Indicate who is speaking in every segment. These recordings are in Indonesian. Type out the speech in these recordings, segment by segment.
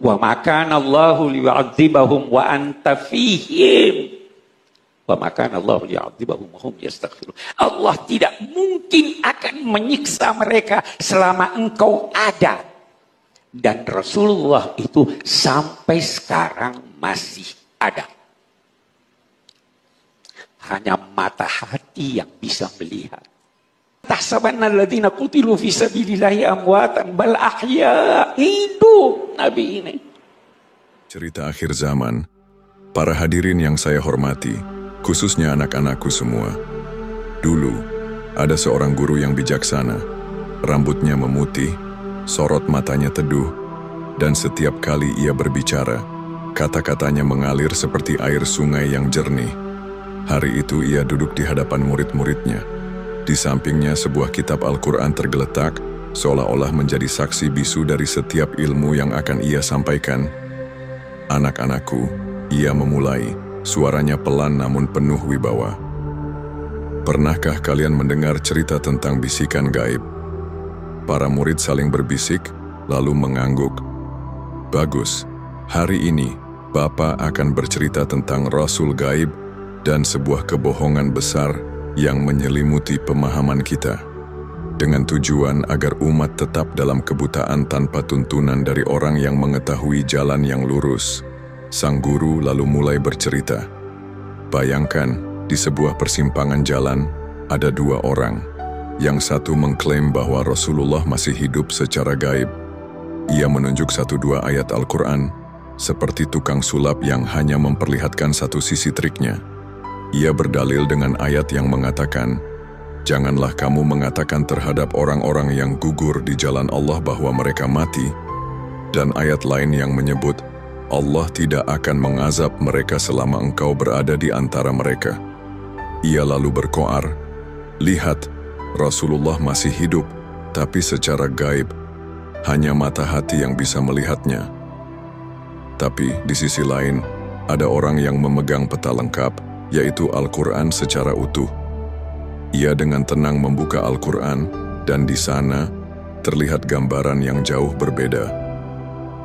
Speaker 1: Wa ma kana Allahu liyu'adzibahum wa anta fihim. Wa ma kana Allahu liyu'adzibahum wa hum yastaghfirun. Allah tidak mungkin akan menyiksa mereka selama engkau ada. Dan Rasulullah itu sampai sekarang masih ada. Hanya mata hati yang bisa melihat. Tahsabanna alladziina qutilu fi sabilillahi amwatan bal ahya. Hidup Nabi ini.
Speaker 2: Cerita akhir zaman. Para hadirin yang saya hormati, khususnya anak-anakku semua. Dulu, ada seorang guru yang bijaksana. Rambutnya memutih, sorot matanya teduh, dan setiap kali ia berbicara, kata-katanya mengalir seperti air sungai yang jernih. Hari itu ia duduk di hadapan murid-muridnya. Di sampingnya sebuah kitab Al-Quran tergeletak, seolah-olah menjadi saksi bisu dari setiap ilmu yang akan ia sampaikan. Anak-anakku, ia memulai, suaranya pelan namun penuh wibawa. Pernahkah kalian mendengar cerita tentang bisikan gaib? Para murid saling berbisik, lalu mengangguk. Bagus, hari ini Bapak akan bercerita tentang Rasul gaib dan sebuah kebohongan besar yang menyelimuti pemahaman kita. Dengan tujuan agar umat tetap dalam kebutaan tanpa tuntunan dari orang yang mengetahui jalan yang lurus. Sang guru lalu mulai bercerita. Bayangkan, di sebuah persimpangan jalan, ada dua orang. Yang satu mengklaim bahwa Rasulullah masih hidup secara gaib. Ia menunjuk satu dua ayat Al-Quran, seperti tukang sulap yang hanya memperlihatkan satu sisi triknya. Ia berdalil dengan ayat yang mengatakan, "Janganlah kamu mengatakan terhadap orang-orang yang gugur di jalan Allah bahwa mereka mati." Dan ayat lain yang menyebut, Allah tidak akan mengazab mereka selama engkau berada di antara mereka. Ia lalu berkoar, "Lihat, Rasulullah masih hidup, tapi secara gaib. Hanya mata hati yang bisa melihatnya." Tapi di sisi lain, ada orang yang memegang peta lengkap, yaitu Al-Quran secara utuh. Ia dengan tenang membuka Al-Quran, dan di sana terlihat gambaran yang jauh berbeda.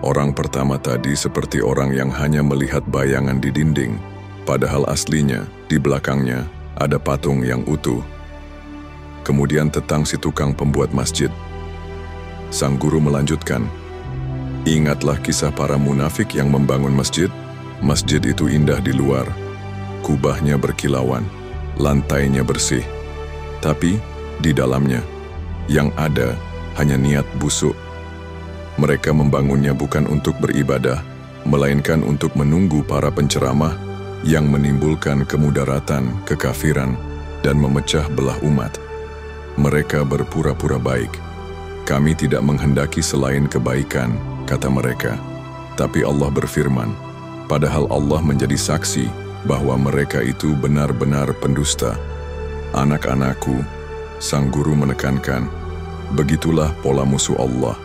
Speaker 2: Orang pertama tadi seperti orang yang hanya melihat bayangan di dinding, padahal aslinya di belakangnya ada patung yang utuh. Kemudian tentang si tukang pembuat masjid. Sang guru melanjutkan, "Ingatlah kisah para munafik yang membangun masjid. Masjid itu indah di luar. Kubahnya berkilauan, lantainya bersih. Tapi di dalamnya, yang ada hanya niat busuk. Mereka membangunnya bukan untuk beribadah, melainkan untuk menunggu para penceramah yang menimbulkan kemudaratan, kekafiran, dan memecah belah umat. Mereka berpura-pura baik. Kami tidak menghendaki selain kebaikan," kata mereka. Tapi Allah berfirman, padahal Allah menjadi saksi bahwa mereka itu benar-benar pendusta. Anak-anakku, sang guru menekankan, begitulah pola musuh Allah.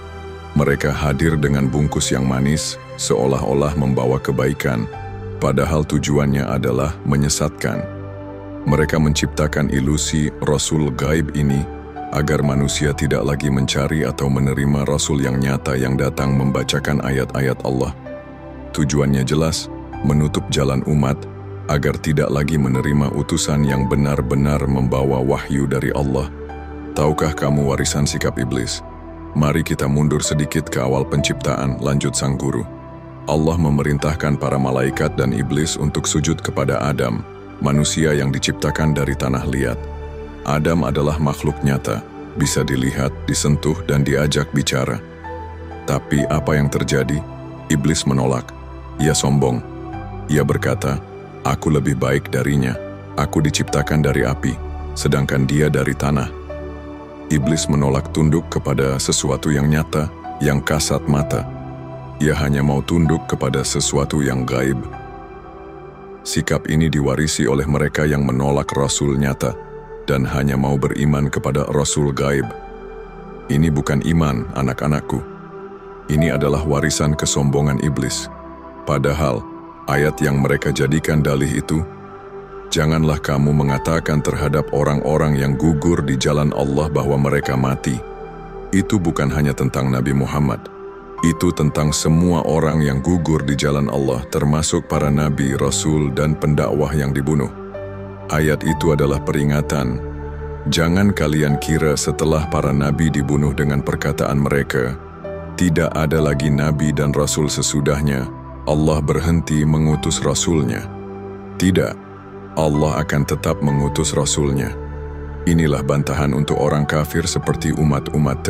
Speaker 2: Mereka hadir dengan bungkus yang manis, seolah-olah membawa kebaikan, padahal tujuannya adalah menyesatkan. Mereka menciptakan ilusi Rasul gaib ini agar manusia tidak lagi mencari atau menerima Rasul yang nyata yang datang membacakan ayat-ayat Allah. Tujuannya jelas, menutup jalan umat agar tidak lagi menerima utusan yang benar-benar membawa wahyu dari Allah. Tahukah kamu warisan sikap iblis? Mari kita mundur sedikit ke awal penciptaan, lanjut sang guru. Allah memerintahkan para malaikat dan iblis untuk sujud kepada Adam, manusia yang diciptakan dari tanah liat. Adam adalah makhluk nyata, bisa dilihat, disentuh, dan diajak bicara. Tapi apa yang terjadi? Iblis menolak. Ia sombong. Ia berkata, "Aku lebih baik darinya. Aku diciptakan dari api, sedangkan dia dari tanah." Iblis menolak tunduk kepada sesuatu yang nyata, yang kasat mata. Ia hanya mau tunduk kepada sesuatu yang gaib. Sikap ini diwarisi oleh mereka yang menolak Rasul nyata dan hanya mau beriman kepada Rasul gaib. Ini bukan iman, anak-anakku. Ini adalah warisan kesombongan iblis. Padahal, ayat yang mereka jadikan dalih itu, "Janganlah kamu mengatakan terhadap orang-orang yang gugur di jalan Allah bahwa mereka mati." Itu bukan hanya tentang Nabi Muhammad, Itu tentang semua orang yang gugur di jalan Allah, termasuk para nabi, rasul, dan pendakwah yang dibunuh. Ayat itu adalah peringatan. Jangan kalian kira setelah para nabi dibunuh dengan perkataan mereka, tidak ada lagi nabi dan rasul sesudahnya, Allah berhenti mengutus rasulnya. Tidak, Allah akan tetap mengutus rasulnya. Inilah bantahan untuk orang kafir seperti umat-umat